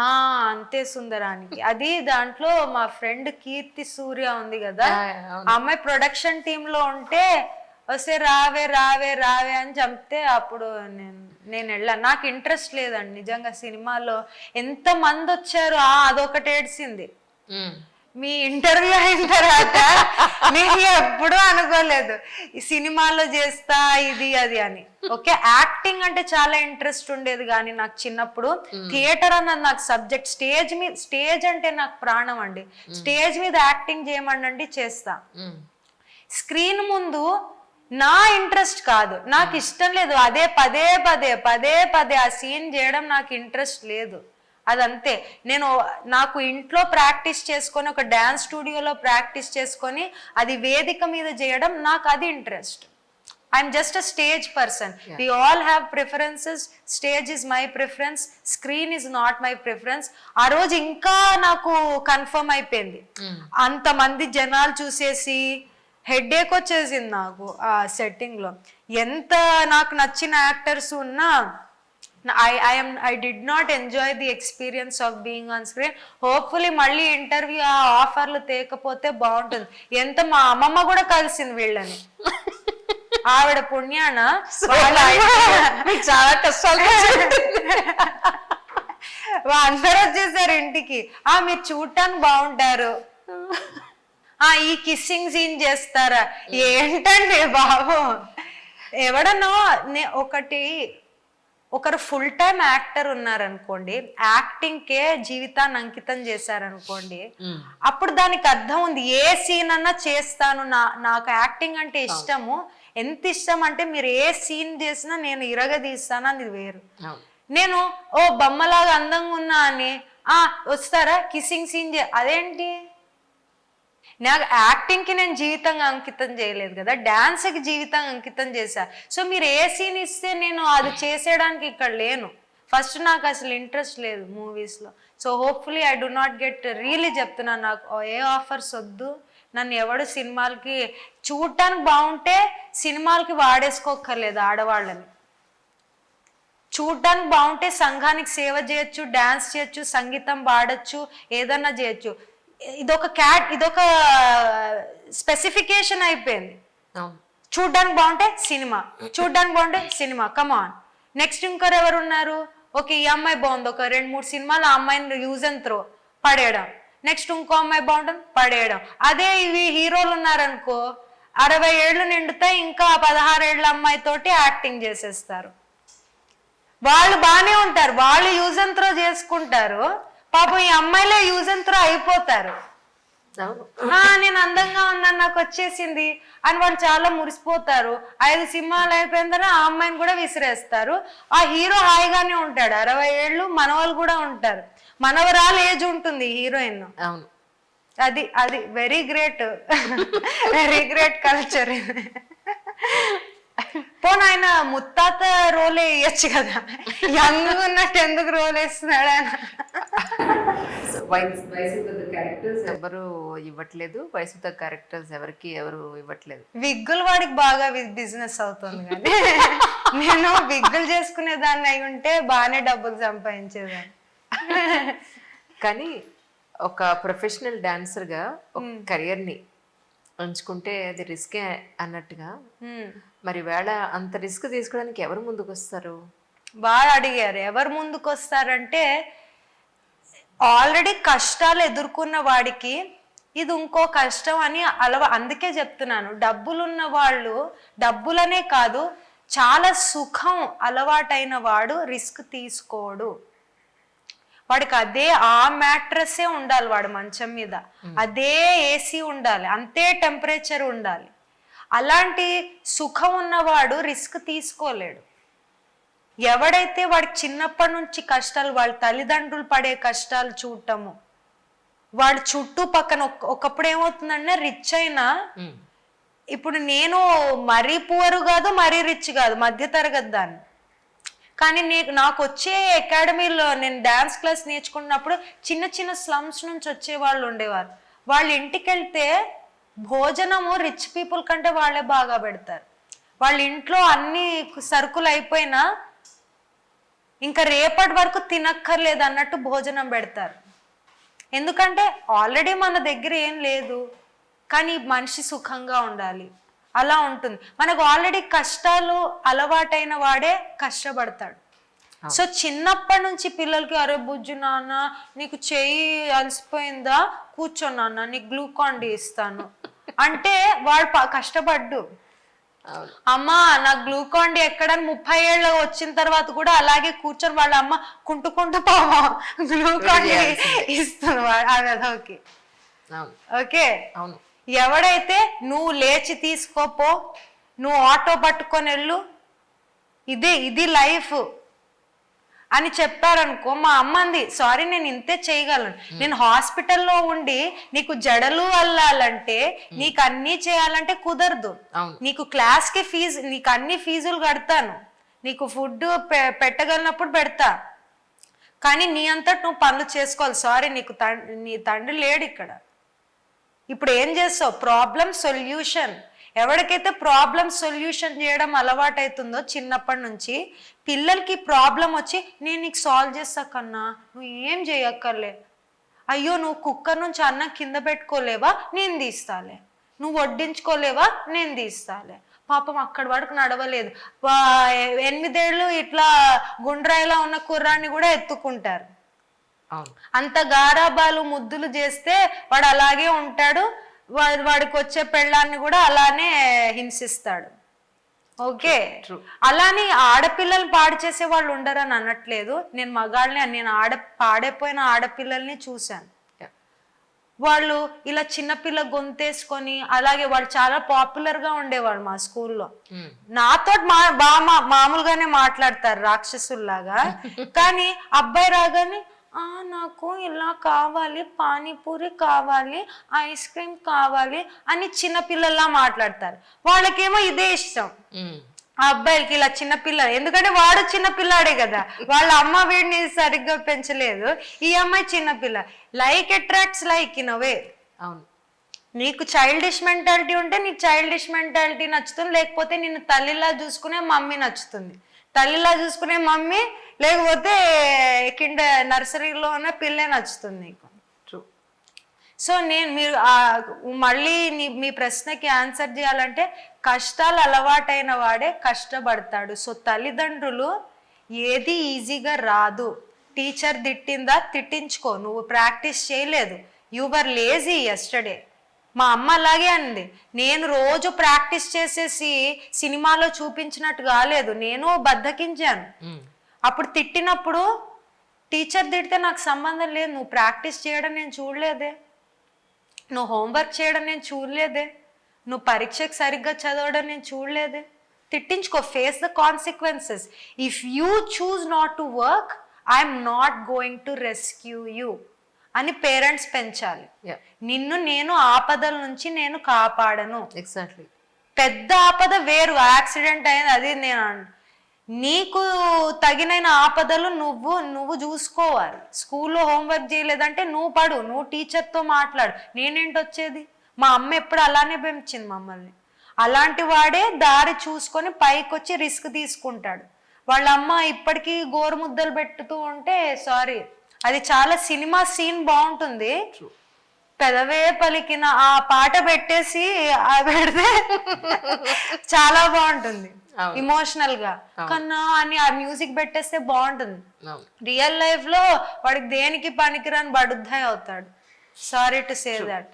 ఆ అంతే సుందరానికి. అది దాంట్లో మా ఫ్రెండ్ కీర్తి సూర్య ఉంది కదా, ఆ అమ్మాయి ప్రొడక్షన్ టీమ్ లో ఉంటే వస్తే రావే రావే రావే అని చంపితే అప్పుడు నేను వెళ్ళాను. నాకు ఇంట్రెస్ట్ లేదండి నిజంగా సినిమాలో. ఎంత మంది వచ్చారు అదొకటి ఏడ్చింది. మీ ఇంటర్వ్యూ అయిన తర్వాత నేను ఎప్పుడూ అనుకోలేదు ఈ సినిమాలో చేస్తా ఇది అది అని. ఓకే, యాక్టింగ్ అంటే చాలా ఇంట్రెస్ట్ ఉండేది కానీ నాకు చిన్నప్పుడు. థియేటర్ అన్నది నాకు సబ్జెక్ట్. స్టేజ్ అంటే నాకు ప్రాణం అండి. స్టేజ్ మీద యాక్టింగ్ చేయమండి చేస్తా. స్క్రీన్ ముందు నా ఇంట్రెస్ట్ కాదు, నాకు ఇష్టం లేదు. అదే పదే పదే పదే పదే ఆ సీన్ చేయడం నాకు ఇంట్రెస్ట్ లేదు. అదంతే. నాకు ఇంట్లో ప్రాక్టీస్ చేసుకొని ఒక డ్యాన్స్ స్టూడియోలో ప్రాక్టీస్ చేసుకొని అది వేదిక మీద చేయడం నాకు అది interest. I'm just a stage person. We all have preferences. Stage is my preference, screen is not my preference. ఆ రోజు ఇంకా నాకు కన్ఫర్మ్ అయిపోయింది. అంతమంది జనాలు చూసేసి హెడ్ఏక్ వచ్చేసింది నాకు ఆ సెట్టింగ్ లో. ఎంత నాకు నచ్చిన యాక్టర్స్ ఉన్నా I did not enjoy the experience of being on screen. Hopefully మళ్ళీ ఇంటర్వ్యూ ఆఫర్లు తేకపోతే బాగుంటుంది. ఎంత మా అమ్మమ్మ కూడా కలిసింది వీళ్ళని. ఆవిడ పుణ్యాన చాలా కష్టాలు అందరూ వచ్చేసారు ఇంటికి. మీరు చూడటానికి బాగుంటారు, ఈ కిస్సింగ్ సీన్ చేస్తారా ఏంటండి బాబు. ఎవడనో ఒకరు ఫుల్ టైం యాక్టర్ ఉన్నారనుకోండి, యాక్టింగ్ కే జీవితాన్ని అంకితం చేశారనుకోండి, అప్పుడు దానికి అర్థం ఉంది. ఏ సీన్ అన్నా చేస్తాను, నాకు యాక్టింగ్ అంటే ఇష్టము. ఎంత ఇష్టం అంటే మీరు ఏ సీన్ చేసినా నేను ఇరగదీస్తాను, అది వేరు. నేను బొమ్మలాగా అందంగా ఉన్నా అని వస్తారా కిస్సింగ్ సీన్ అదేంటి? నాకు యాక్టింగ్కి నేను జీవితంగా అంకితం చేయలేదు కదా, డాన్స్కి జీవితంగా అంకితం చేశా. సో మీరు ఏ సీన్ ఇస్తే నేను అది చేసేయడానికి ఇక్కడ లేను. ఫస్ట్ నాకు అసలు ఇంట్రెస్ట్ లేదు మూవీస్లో. So hopefully I do not get, really చెప్తున్నాను, నాకు ఏ ఆఫర్స్ వద్దు. నన్ను ఎవడు సినిమాలకి చూడటానికి బాగుంటే సినిమాలకి వాడేసుకోక్కర్లేదు. ఆడవాళ్ళని చూడటానికి బాగుంటే సంఘానికి సేవ చేయొచ్చు, డాన్స్ చేయొచ్చు, సంగీతం పాడచ్చు, ఏదన్నా చేయొచ్చు. ఇదొక స్పెసిఫికేషన్ అయిపోయింది. చూడ్డానికి బాగుంటే సినిమా, చూడ్డానికి బాగుంటే సినిమా, కమాన్. నెక్స్ట్ ఇంకొకరు ఎవరు ఉన్నారు? ఓకే ఈ అమ్మాయి బాగుంది, ఒక 2-3 సినిమాలు ఆ అమ్మాయిని యూజ్ అండ్ త్రో పడేయడం. నెక్స్ట్ ఇంకో అమ్మాయి బాగుంటుంది పడేయడం. అదే ఇవి హీరోలు ఉన్నారనుకో, 60 ఏళ్ళు నిండుతాయి, ఇంకా 16 ఏళ్ళ అమ్మాయితోటి యాక్టింగ్ చేసేస్తారు. వాళ్ళు బాగానే ఉంటారు, వాళ్ళు యూజ్ అండ్ త్రో చేసుకుంటారు. పాపం ఈ అమ్మాయిలే యూజ్ అండ్ త్రో అయిపోతారు. నేను అందంగా ఉన్నాను, నాకు వచ్చేసింది అని వాళ్ళు చాలా మురిసిపోతారు. 5 సినిమాలు అయిపోయిన తర్వాత ఆ అమ్మాయిని కూడా విసిరేస్తారు. ఆ హీరో హాయిగానే ఉంటాడు, 60 ఏళ్ళు. మనవాళ్ళు కూడా ఉంటారు, మనవరాలు ఏజ్ ఉంటుంది హీరోయిన్. అవును, అది very great, very great culture. పోనీ ఆయన ముత్తాత రోలే వేయచ్చు కదా, యంగ్ ఉన్నట్టు ఎందుకు రోల్ వేస్తున్నాడు ఆయన? వయసు తగ్గ క్యారెక్టర్స్ ఎవరు ఇవ్వట్లేదు, వయసు తగ్గ క్యారెక్టర్స్ ఎవరు ఇవ్వట్లేదు. విగ్గులు వాడికి బాగా బిజినెస్ అవుతుంది కానీ నేను విగ్గులు చేసుకునే దాన్ని అయి ఉంటే బాగానే డబ్బులు సంపాదించేదాన్ని. కానీ ఒక ప్రొఫెషనల్ డాన్సర్గా ఒక కెరియర్ని ఉంచుకుంటే అది రిస్కే అన్నట్టుగా, మరి వేళ అంత రిస్క్ తీసుకోవడానికి ఎవరు ముందుకు వస్తారు? బాగా అడిగారు. ఎవరు ముందుకు వస్తారంటే, ఆల్రెడీ కష్టాలు ఎదుర్కొన్న వాడికి ఇది ఇంకో కష్టం అని అందుకే చెప్తున్నాను. డబ్బులున్న వాళ్ళు, డబ్బులనే కాదు చాలా సుఖం అలవాటైన వాడు రిస్క్ తీసుకోడు. వాడికి అదే మ్యాట్రస్సే ఉండాలి వాడు మంచం మీద, అదే ఏసీ ఉండాలి, అంతే టెంపరేచర్ ఉండాలి. అలాంటి సుఖం ఉన్నవాడు రిస్క్ తీసుకోలేడు. ఎవడైతే వాడికి చిన్నప్పటి నుంచి కష్టాలు, వాళ్ళ తల్లిదండ్రులు పడే కష్టాలు చూడటము, వాడు చుట్టూ పక్కన ఒకప్పుడు ఏమవుతుందంటే రిచ్ అయినా, ఇప్పుడు నేను మరీ పువర్ కాదు మరీ రిచ్ కాదు, మధ్య తరగతి దాన్ని. కానీ నాకు వచ్చే అకాడమీలో నేను డాన్స్ క్లాస్ నేర్చుకున్నప్పుడు చిన్న చిన్న స్లమ్స్ నుంచి వచ్చే వాళ్ళు ఉండేవారు. వాళ్ళ ఇంటికి వెళ్తే భోజనము రిచ్ పీపుల్ కంటే వాళ్ళే బాగా పెడతారు. వాళ్ళ ఇంట్లో అన్ని సరుకులు అయిపోయినా ఇంకా రేపటి వరకు తినక్కర్లేదు అన్నట్టు భోజనం పెడతారు. ఎందుకంటే ఆల్రెడీ మన దగ్గర ఏం లేదు, కానీ మనిషి సుఖంగా ఉండాలి, అలా ఉంటుంది. మనకు ఆల్రెడీ కష్టాలు అలవాటైన వాడే కష్టపడతాడు. సో చిన్నప్పటి నుంచి పిల్లలకి, అరే బుజ్జు నాన్న నీకు చెయ్యి అలసిపోయిందా, కూర్చో నాన్న నీకు గ్లూకాన్ డి ఇస్తాను అంటే వాడు కష్టపడ్డు. అమ్మ నాకు గ్లూకాన్ డి ఎక్కడని 30 ఏళ్ళు వచ్చిన తర్వాత కూడా అలాగే కూర్చొని వాళ్ళ అమ్మ కుంటుకుంటూ పోవా గ్లూకాన్ డి ఇస్తుంది ఓకే. ఓకే, ఎవడైతే నువ్వు లేచి తీసుకోపో, నువ్వు ఆటో పట్టుకొని వెళ్ళు, ఇది లైఫ్ అని చెప్పారనుకో, మా అమ్మ అంది సారీ నేను ఇంతే చేయగలను, నేను హాస్పిటల్లో ఉండి నీకు జడలు అల్లాలంటే, నీకు అన్ని చేయాలంటే కుదరదు, నీకు క్లాస్కి ఫీజు, నీకు అన్ని ఫీజులు కడతాను, నీకు ఫుడ్ పెట్టగలిగినప్పుడు పెడతా, కానీ నీ అంతటి నువ్వు పనులు చేసుకోవాలి, సారీ నీకు నీ తండ్రి లేడు ఇక్కడ. ఇప్పుడు ఏం చేస్తావు, ప్రాబ్లం సొల్యూషన్. ఎవరికైతే ప్రాబ్లం సొల్యూషన్ చేయడం అలవాటవుతుందో చిన్నప్పటి నుంచి, పిల్లలకి ప్రాబ్లం వచ్చి నేను నీకు సాల్వ్ చేస్తా కన్నా, నువ్వు ఏం చేయక్కర్లే, అయ్యో నువ్వు కుక్కర్ నుంచి అన్నం కింద పెట్టుకోలేవా, నేను తీస్తాలే, నువ్వు వడ్డించుకోలేవా, నేను తీస్తాలే. పాపం అక్కడి వరకు నడవలేదు, 8 ఏళ్ళు ఇట్లా గుండ్రాయిలా ఉన్న కుర్రాన్ని కూడా ఎత్తుకుంటారు. అంత గారాబాలు ముద్దులు చేస్తే వాడు అలాగే ఉంటాడు, వాడికి వచ్చే పెళ్ళాన్ని కూడా అలానే హింసిస్తాడు. ఓకే, అలానే ఆడపిల్లలు పాడు చేసే వాళ్ళు ఉండరని అనట్లేదు, నేను మగాళ్ళని, నేను పాడైపోయిన ఆడపిల్లల్ని చూశాను. వాళ్ళు ఇలా చిన్నపిల్ల గొంతేసుకొని, అలాగే వాళ్ళు చాలా పాపులర్ గా ఉండేవాళ్ళు మా స్కూల్లో. నాతో మామూలుగానే మాట్లాడతారు రాక్షసుల్లాగా, కానీ అబ్బాయి రాగానే నాకు ఇలా కావాలి, పానీపూరి కావాలి, ఐస్ క్రీమ్ కావాలి అని చిన్నపిల్లల్లా మాట్లాడతారు. వాళ్ళకేమో ఇదే ఇష్టం, ఆ అబ్బాయిలకి ఇలా చిన్నపిల్ల, ఎందుకంటే వాడు చిన్నపిల్లాడే కదా, వాళ్ళ అమ్మ వీడిని సరిగ్గా పెంచలేదు, ఈ అమ్మాయి చిన్నపిల్ల. లైక్ అట్రాక్ట్స్ లైక్ ఇన్ అవే. నీకు చైల్డిష్ మెంటాలిటీ ఉంటే నీకు చైల్డిష్ మెంటాలిటీ నచ్చుతుంది, లేకపోతే నిన్ను తల్లిలా చూసుకునే మమ్మీ నచ్చుతుంది, తల్లిలా చూసుకునే మమ్మీ, లేకపోతే నర్సరీలో ఉన్న పిల్లే నచ్చుతుంది నీకు. సో మీరు మళ్ళీ మీ ప్రశ్నకి ఆన్సర్ చేయాలంటే, కష్టాలు అలవాటైన వాడే కష్టపడతాడు. సో తల్లిదండ్రులు ఏది ఈజీగా రాదు. టీచర్ తిట్టిందా, తిట్టించుకో, నువ్వు ప్రాక్టీస్ చేయలేదు, యువర్ లేజీ ఎస్టర్డే. మా అమ్మ అలాగే అంది, నేను రోజు ప్రాక్టీస్ చేసేసి సినిమాలో చూపించినట్టు కాలేదు, నేను బద్దకించాను. అప్పుడు తిట్టినప్పుడు, టీచర్ తిడితే నాకు సంబంధం లేదు, నువ్వు ప్రాక్టీస్ చేయడం నేను చూడలేదే, నువ్వు హోంవర్క్ చేయడం నేను చూడలేదే, నువ్వు పరీక్షకు సరిగ్గా చదవడం నేను చూడలేదే. తిట్టించుకో, face the consequences. If you choose not to work, I'm not going to rescue you అని పేరెంట్స్ పెంచాలి. నిన్ను నేను ఆపదల నుంచి నేను కాపాడను. ఎగ్జాక్ట్లీ. పెద్ద ఆపద వేరు, యాక్సిడెంట్ అయింది అది నేను, నీకు తగిన ఆపదలు నువ్వు చూసుకోవాలి. స్కూల్లో హోంవర్క్ చేయలేదంటే నువ్వు పడు, నువ్వు టీచర్తో మాట్లాడు, నేనేంటి వచ్చేది. మా అమ్మ ఎప్పుడు అలానే పెంచింది మమ్మల్ని. అలాంటి వాడే దారి చూసుకొని పైకి వచ్చి రిస్క్ తీసుకుంటాడు. వాళ్ళ అమ్మ ఇప్పటికీ గోరుముద్దలు పెట్టుతూ ఉంటే, సారీ, అది చాలా సినిమా సీన్ బాగుంటుంది, పెదవే పలికిన ఆ పాట పెట్టేసి పెడితే చాలా బాగుంటుంది ఇమోషనల్ గా, కన్నా అని ఆ మ్యూజిక్ పెట్టేస్తే బాగుంటుంది. రియల్ లైఫ్ లో వాడికి దేనికి పనికిరాని బడుద్దాయి అవుతాడు. Sorry to say that.